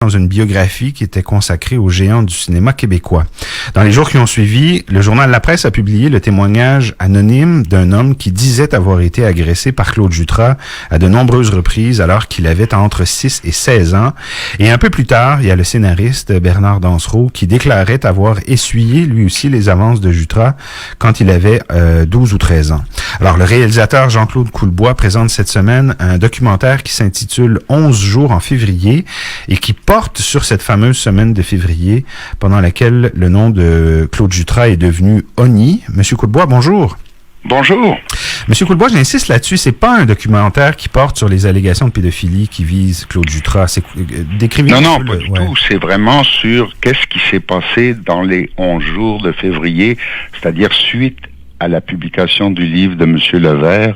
dans une biographie qui était consacrée aux géants du cinéma québécois. Dans les jours qui ont suivi, le journal La Presse a publié le témoignage anonyme d'un homme qui disait avoir été agressé par Claude Jutras à de nombreuses reprises alors qu'il avait entre 6 et 16 ans. Et un peu plus tard, il y a le scénariste Bernard Dansereau qui déclarait avoir essuyé lui aussi les avances de Jutras quand il avait 12 ou 13 ans. Alors, le réalisateur Jean-Claude Coulbois présente cette semaine un documentaire qui s'intitule 11 jours en février et qui porte sur cette fameuse semaine de février pendant laquelle le nom de Claude Jutras est devenu Oni. Monsieur Coulbois, bonjour. Bonjour. Monsieur Coulbois, j'insiste là-dessus, c'est pas un documentaire qui porte sur les allégations de pédophilie qui vise Claude Jutras. C'est décrivez-nous. Non, pas du tout. C'est vraiment sur qu'est-ce qui s'est passé dans les 11 jours de février, c'est-à-dire suite à la publication du livre de M. Levert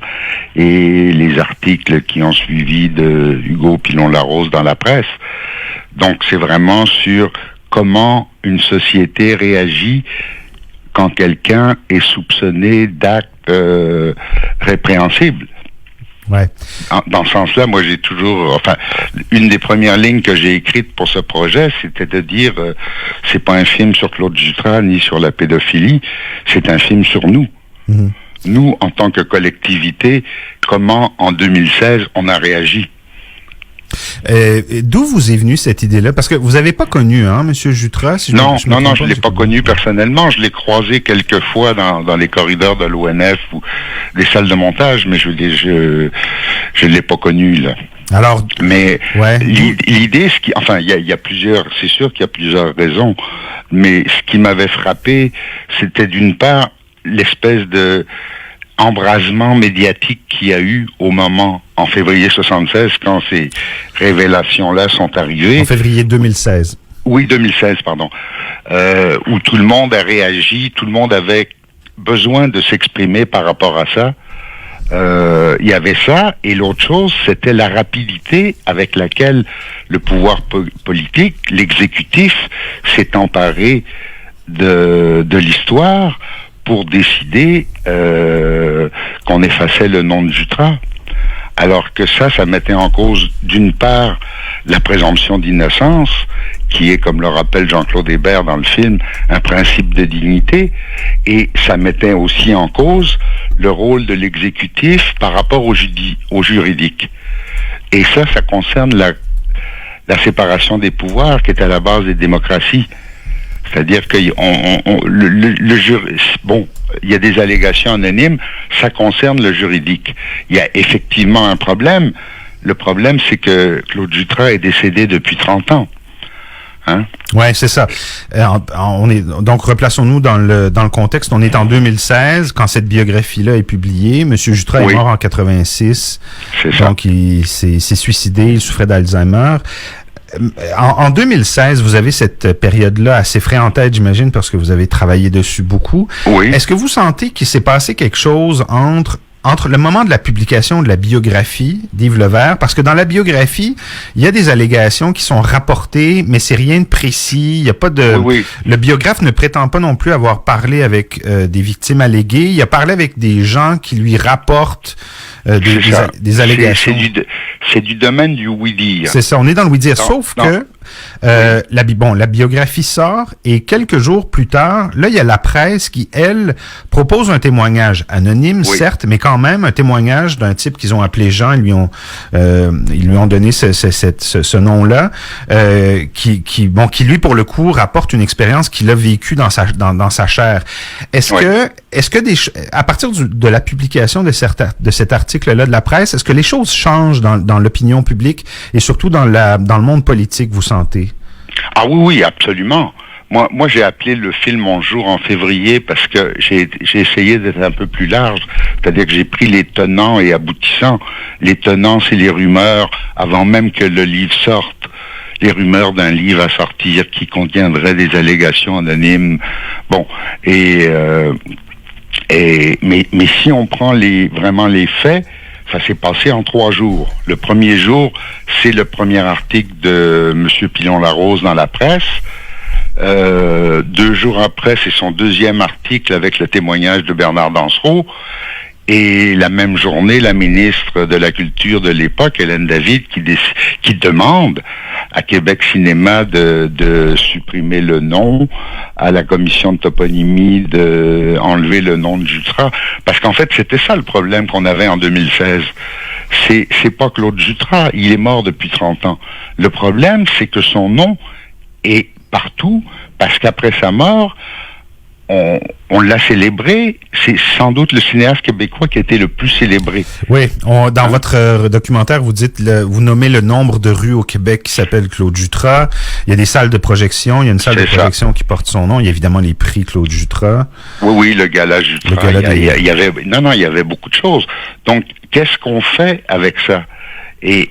et les articles qui ont suivi de Hugo Pilon-Larose dans la presse. Donc, c'est vraiment sur comment une société réagit quand quelqu'un est soupçonné d'actes répréhensibles. Ouais. Dans ce sens-là, moi j'ai toujours, une des premières lignes que j'ai écrites pour ce projet, c'était de dire, c'est pas un film sur Claude Jutras ni sur la pédophilie, c'est un film sur nous. Mmh. Nous, en tant que collectivité, comment en 2016 on a réagi. D'où vous est venue cette idée-là? Parce que vous n'avez pas connu, Monsieur Jutras? Si non, je l'ai pas connu personnellement. Je l'ai croisé quelques fois dans les corridors de l'ONF ou des salles de montage, mais je l'ai pas connu, là. Alors, mais ouais. L'idée, il y a plusieurs, c'est sûr qu'il y a plusieurs raisons, mais ce qui m'avait frappé, c'était d'une part l'espèce de embrasement médiatique qu'il y a eu au moment, en février 76, quand ces révélations-là sont arrivées. En février 2016. Oui, 2016, pardon. Où tout le monde a réagi, tout le monde avait besoin de s'exprimer par rapport à ça. Il y avait ça, et l'autre chose, c'était la rapidité avec laquelle le pouvoir politique, l'exécutif, s'est emparé de l'histoire pour décider qu'on effaçait le nom de Jutras. Alors que ça mettait en cause, d'une part, la présomption d'innocence, qui est, comme le rappelle Jean-Claude Hébert dans le film, un principe de dignité, et ça mettait aussi en cause le rôle de l'exécutif par rapport au juridique. Et ça concerne la séparation des pouvoirs qui est à la base des démocraties. C'est-à-dire que il y a des allégations anonymes, ça concerne le juridique. Il y a effectivement un problème. Le problème, c'est que Claude Jutras est décédé depuis 30 ans. Ouais, c'est ça. Donc, replaçons-nous dans le contexte. On est en 2016 quand cette biographie-là est publiée. Monsieur Jutras est mort en 86. C'est ça. Donc, il s'est suicidé. Il souffrait d'Alzheimer. En 2016, vous avez cette période-là assez frais en tête, j'imagine, parce que vous avez travaillé dessus beaucoup. Oui. Est-ce que vous sentez qu'il s'est passé quelque chose entre le moment de la publication de la biographie d'Yves Levert, parce que dans la biographie, il y a des allégations qui sont rapportées, mais c'est rien de précis. Il y a pas de. Oui. Le biographe ne prétend pas non plus avoir parlé avec des victimes alléguées. Il a parlé avec des gens qui lui rapportent des allégations. C'est du domaine du oui-dire. C'est ça, on est dans le oui-dire, sauf que la biographie sort et quelques jours plus tard, là, il y a la presse qui, elle, propose un témoignage anonyme, certes, mais quand même un témoignage d'un type qu'ils ont appelé Jean. Ils lui ont donné ce nom-là, qui lui, pour le coup, rapporte une expérience qu'il a vécue dans sa chair. Est-ce que à partir de la publication de cet article-là de la presse, est-ce que les choses changent dans l'opinion publique et surtout dans le monde politique, vous sentez? Ah oui, absolument. Moi, j'ai appelé le film 11 jours en février parce que j'ai essayé d'être un peu plus large. C'est-à-dire que j'ai pris les tenants et aboutissants. Les tenants, c'est les rumeurs avant même que le livre sorte. Les rumeurs d'un livre à sortir qui contiendrait des allégations anonymes. Bon, mais si on prend vraiment les faits, ça s'est passé en 3 jours. Le premier jour, c'est le premier article de M. Pilon-Larose dans la presse. 2 jours après, c'est son deuxième article avec le témoignage de Bernard Dansereau. Et la même journée, la ministre de la Culture de l'époque, Hélène David, qui demande à Québec Cinéma de supprimer le nom, à la commission de toponymie de enlever le nom de Jutras. Parce qu'en fait, c'était ça le problème qu'on avait en 2016. C'est pas Claude Jutras, il est mort depuis 30 ans. Le problème, c'est que son nom est partout, parce qu'après sa mort, on l'a célébré. C'est sans doute le cinéaste québécois qui a été le plus célébré. Oui, dans votre documentaire, vous dites, vous nommez le nombre de rues au Québec qui s'appellent Claude Jutras. Il y a des salles de projection. Il y a une salle de projection qui porte son nom. Il y a évidemment les prix Claude Jutras. Oui, le gala Jutras. Il y avait beaucoup de choses. Donc, qu'est-ce qu'on fait avec ça? Et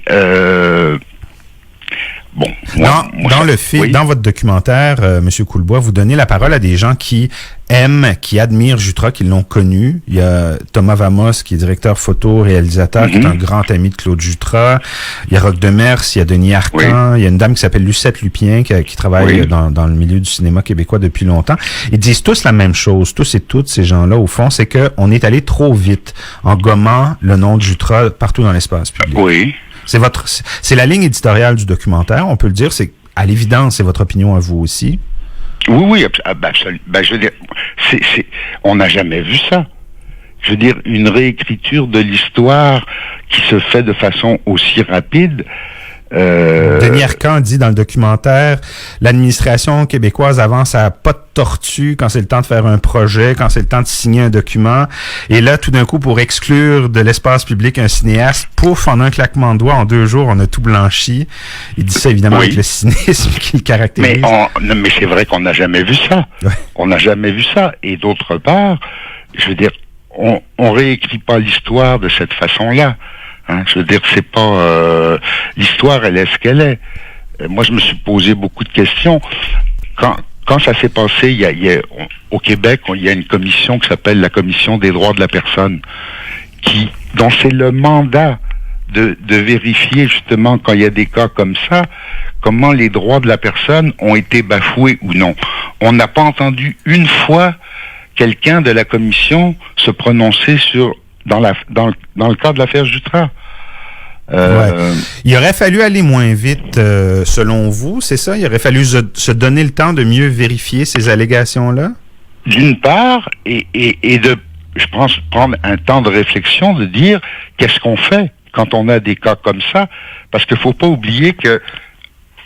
bon, dans votre documentaire, Monsieur Coulbois, vous donnez la parole à des gens qui aiment, qui admirent Jutras, qui l'ont connu. Il y a Thomas Vamos, qui est directeur photo, réalisateur, qui est un grand ami de Claude Jutras. Il y a Roch Demers, il y a Denis Arcand, il y a une dame qui s'appelle Lucette Lupien, qui travaille dans le milieu du cinéma québécois depuis longtemps. Ils disent tous la même chose, tous et toutes ces gens-là, au fond, c'est qu'on est allé trop vite en gommant le nom de Jutras partout dans l'espace public. Oui. C'est la ligne éditoriale du documentaire, on peut le dire, c'est à l'évidence, c'est votre opinion à vous aussi. Oui, absolument. Je veux dire, on n'a jamais vu ça. Je veux dire, une réécriture de l'histoire qui se fait de façon aussi rapide. Denis Arcand dit dans le documentaire, l'administration québécoise avance à pas de tortue quand c'est le temps de faire un projet, quand c'est le temps de signer un document. Et là, tout d'un coup, pour exclure de l'espace public un cinéaste, pouf, en un claquement de doigts, en 2 jours, on a tout blanchi. Il dit ça évidemment avec le cynisme qui le caractérise. Mais c'est vrai qu'on n'a jamais vu ça. Ouais. On n'a jamais vu ça. Et d'autre part, je veux dire, on réécrit pas l'histoire de cette façon-là. Hein, je veux dire, c'est pas l'histoire, elle est ce qu'elle est. Moi, je me suis posé beaucoup de questions. Quand ça s'est passé, au Québec, il y a une commission qui s'appelle la Commission des droits de la personne, dont c'est le mandat de vérifier justement quand il y a des cas comme ça, comment les droits de la personne ont été bafoués ou non. On n'a pas entendu une fois quelqu'un de la commission se prononcer dans le cas de l'affaire Jutras. Il aurait fallu aller moins vite, selon vous, c'est ça? Il aurait fallu se donner le temps de mieux vérifier ces allégations-là? D'une part, et de, je pense, prendre un temps de réflexion, de dire qu'est-ce qu'on fait quand on a des cas comme ça, parce qu'il faut pas oublier que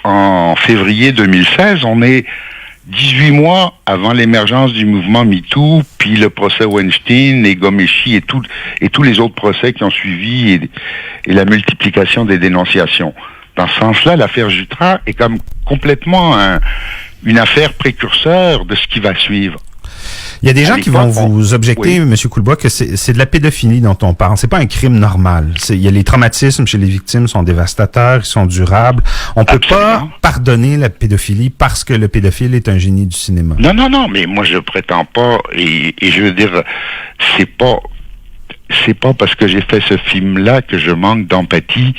en février 2016, on est 18 mois avant l'émergence du mouvement MeToo, puis le procès Weinstein et Ghomeshi et tous les autres procès qui ont suivi et la multiplication des dénonciations. Dans ce sens-là, l'affaire Jutras est comme complètement une affaire précurseur de ce qui va suivre. Il y a des gens qui vont vous objecter, M. Coulbois, que c'est de la pédophilie dont on parle. C'est pas un crime normal. Il y a les traumatismes chez les victimes sont dévastateurs, ils sont durables. On peut pas pardonner la pédophilie parce que le pédophile est un génie du cinéma. Non, mais moi je prétends pas, et je veux dire, c'est pas parce que j'ai fait ce film-là que je manque d'empathie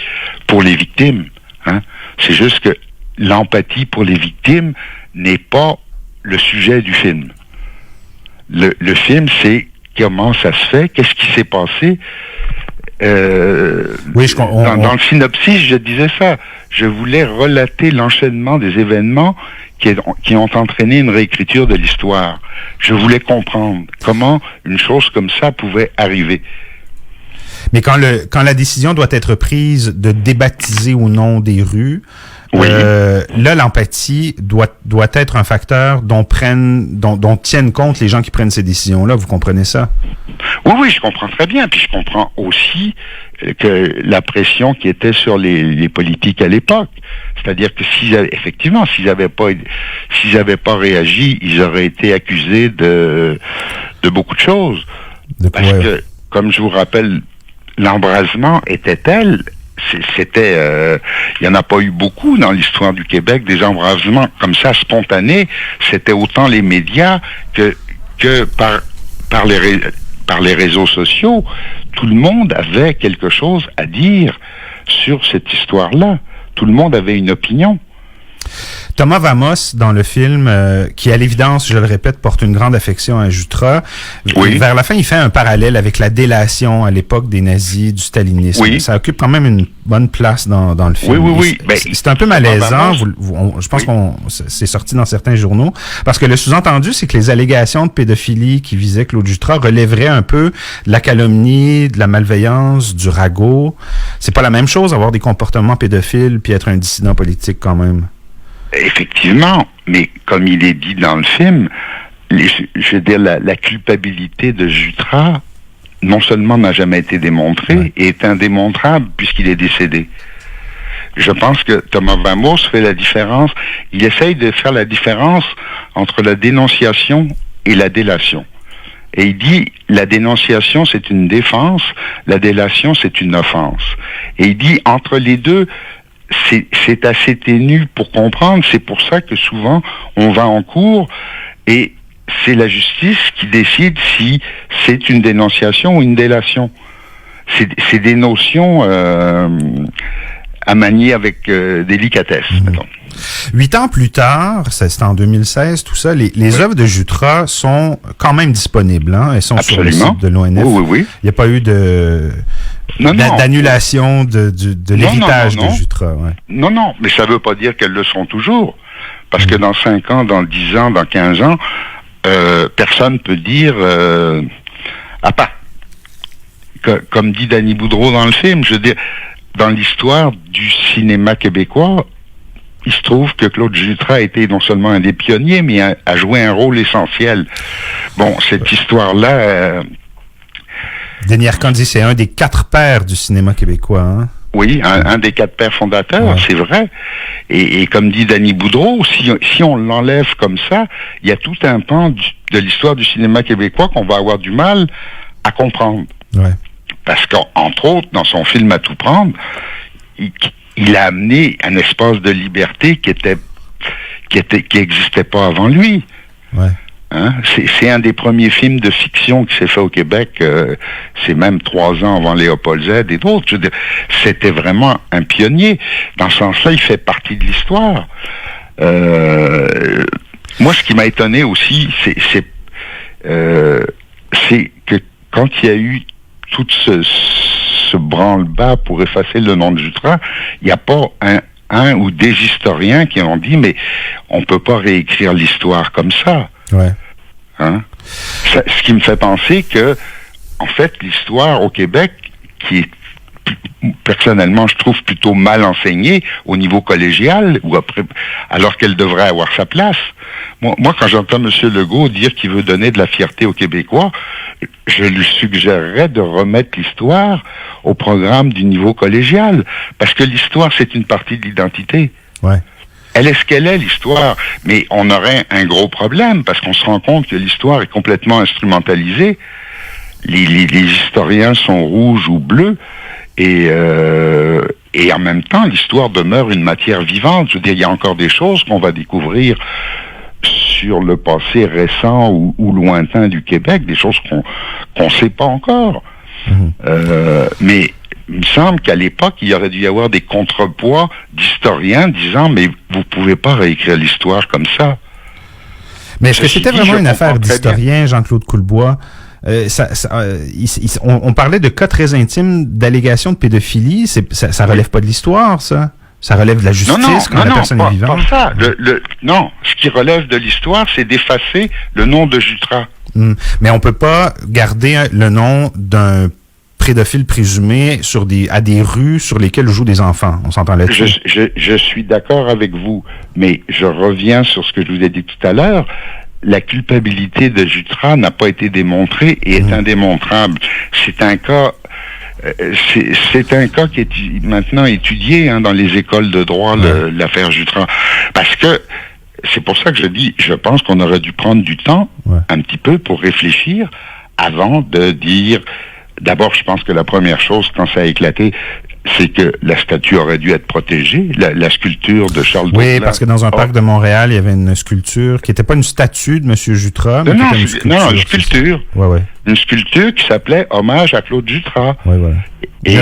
pour les victimes. Hein? C'est juste que l'empathie pour les victimes n'est pas le sujet du film. Le film, c'est comment ça se fait, qu'est-ce qui s'est passé. Dans le synopsis, je disais ça. Je voulais relater l'enchaînement des événements qui ont entraîné une réécriture de l'histoire. Je voulais comprendre comment une chose comme ça pouvait arriver. Mais quand la décision doit être prise de débaptiser ou non des rues, là, l'empathie doit être un facteur dont tiennent compte les gens qui prennent ces décisions-là. Vous comprenez ça? Oui, je comprends très bien. Puis je comprends aussi que la pression qui était sur les politiques à l'époque. C'est-à-dire que s'ils n'avaient pas réagi, ils auraient été accusés de beaucoup de choses. Parce que, comme je vous rappelle, l'embrasement était tel. Il y en a pas eu beaucoup dans l'histoire du Québec, des embrasements comme ça spontanés. C'était autant les médias que par les réseaux sociaux. Tout le monde avait quelque chose à dire sur cette histoire-là. Tout le monde avait une opinion. Thomas Vamos, dans le film, qui à l'évidence, je le répète, porte une grande affection à Jutra, vers la fin, il fait un parallèle avec la délation à l'époque des nazis, du stalinisme. Oui. Ça occupe quand même une bonne place dans le film. Oui. C'est un peu malaisant, je pense qu'on c'est sorti dans certains journaux, parce que le sous-entendu, c'est que les allégations de pédophilie qui visaient Claude Jutras relèveraient un peu de la calomnie, de la malveillance, du ragot. C'est pas la même chose, avoir des comportements pédophiles puis être un dissident politique quand même. Effectivement, mais comme il est dit dans le film, je veux dire, la culpabilité de Jutras, non seulement n'a jamais été démontrée, et est indémontrable puisqu'il est décédé. Je pense que Thomas Vamos fait la différence, il essaye de faire la différence entre la dénonciation et la délation. Et il dit, la dénonciation c'est une défense, la délation c'est une offense. Et il dit, entre les deux, c'est assez ténu pour comprendre, c'est pour ça que souvent on va en cours et c'est la justice qui décide si c'est une dénonciation ou une délation. C'est des notions à manier avec délicatesse, mettons. 8 ans plus tard, c'est en 2016, tout ça, les œuvres de Jutras sont quand même disponibles, hein? Elles sont Absolument. Sur le site de l'ONF. Oui. Il n'y a pas eu d'annulation de l'héritage de Jutras. Ouais. Non, mais ça ne veut pas dire qu'elles le sont toujours. Parce que dans 5 ans, dans 10 ans, dans 15 ans, personne ne peut dire à part. Comme dit Danny Boudreau dans le film, je veux dire, dans l'histoire du cinéma québécois, il se trouve que Claude Jutras a été non seulement un des pionniers, mais a joué un rôle essentiel. Bon, cette histoire-là... Denis Arcand dit c'est un des 4 pères du cinéma québécois. Hein? Oui, un des 4 pères fondateurs, c'est vrai. Et comme dit Danny Boudreau, si on l'enlève comme ça, il y a tout un pan de l'histoire du cinéma québécois qu'on va avoir du mal à comprendre. Ouais. Parce qu'entre autres, dans son film À tout prendre, il a amené un espace de liberté qui existait pas avant lui. Ouais. Hein? C'est un des premiers films de fiction qui s'est fait au Québec. C'est même 3 ans avant Léopold Z et d'autres. C'était vraiment un pionnier. Dans ce sens-là, il fait partie de l'histoire. Moi, ce qui m'a étonné aussi, c'est que quand il y a eu tout ce branle-bas pour effacer le nom de Jutras, il n'y a pas un ou des historiens qui ont dit, mais on peut pas réécrire l'histoire comme ça. Ouais. Hein? Ce qui me fait penser que, en fait, l'histoire au Québec, qui est personnellement, je trouve plutôt mal enseignée au niveau collégial, ou après, alors qu'elle devrait avoir sa place. Moi, quand j'entends M. Legault dire qu'il veut donner de la fierté aux Québécois, je lui suggérerais de remettre l'histoire au programme du niveau collégial, parce que l'histoire, c'est une partie de l'identité. Ouais. Elle est ce qu'elle est, l'histoire, mais on aurait un gros problème, parce qu'on se rend compte que l'histoire est complètement instrumentalisée. Les historiens sont rouges ou bleus, et en même temps, l'histoire demeure une matière vivante. Je veux dire, il y a encore des choses qu'on va découvrir sur le passé récent ou lointain du Québec, des choses qu'on sait pas encore. Mais il me semble qu'à l'époque, il y aurait dû y avoir des contrepoids d'historiens disant, mais vous pouvez pas réécrire l'histoire comme ça. Mais est-ce que c'était vraiment une affaire d'historien, Jean-Claude Coulbois? On parlait de cas très intimes d'allégations de pédophilie. Ça relève pas de l'histoire, ça? Ça relève de la justice quand la personne est vivante? Pas ça. Non, ce qui relève de l'histoire, c'est d'effacer le nom de Jutras. Mais on peut pas garder le nom d'un pédophile présumé à des rues sur lesquelles jouent des enfants. On s'entend là-dessus. Je suis d'accord avec vous, mais je reviens sur ce que je vous ai dit tout à l'heure. La culpabilité de Jutras n'a pas été démontrée et est indémontrable. C'est un cas qui est maintenant étudié dans les écoles de droit, l'affaire Jutras. Parce que c'est pour ça que je pense qu'on aurait dû prendre du temps, un petit peu, pour réfléchir avant de dire. D'abord, je pense que la première chose, quand ça a éclaté, c'est que la statue aurait dû être protégée, la sculpture de Charles Baudelaire. Oui, parce que dans un parc de Montréal, il y avait une sculpture qui n'était pas une statue de M. Jutras, mais une sculpture. Une sculpture qui s'appelait Hommage à Claude Jutras. Oui, voilà. Et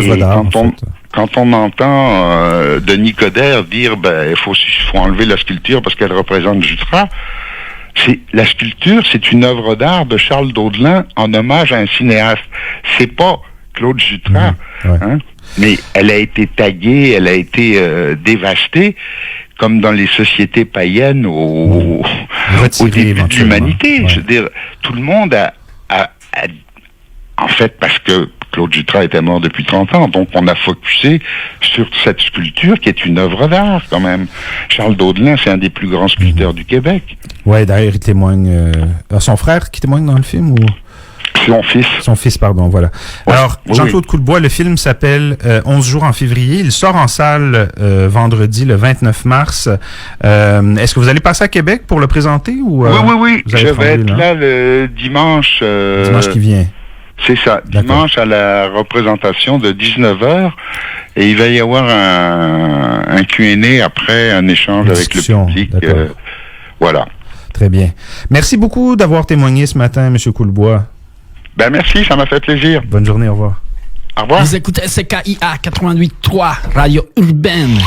quand on entend Denis Coderre dire il faut enlever la sculpture parce qu'elle représente Jutras, la sculpture, c'est une œuvre d'art de Charles Daudelin en hommage à un cinéaste. C'est pas Claude Jutras, hein? Mais elle a été taguée, elle a été dévastée, comme dans les sociétés païennes au début de l'humanité. Ouais. Je veux dire, tout le monde a en fait, parce que Claude Jutras était mort depuis 30 ans, donc on a focusé sur cette sculpture qui est une œuvre d'art quand même. Charles Daudelin, c'est un des plus grands sculpteurs du Québec. Ouais, d'ailleurs, il témoigne... son frère qui témoigne dans le film ou... Son fils, pardon, voilà. Ouais, alors, Jean-Claude Coulbois, le film s'appelle 11 jours en février. Il sort en salle vendredi, le 29 mars. Est-ce que vous allez passer à Québec pour le présenter? Ou, oui. Je vais être là le dimanche. Dimanche qui vient. C'est ça, dimanche à la représentation de 19h. Et il va y avoir un Q&A après, un échange avec le public. Voilà. Très bien. Merci beaucoup d'avoir témoigné ce matin, M. Coulbois. Ben merci, ça m'a fait plaisir. Bonne journée, au revoir. Au revoir. Vous écoutez CKIA 88.3, Radio Urbaine.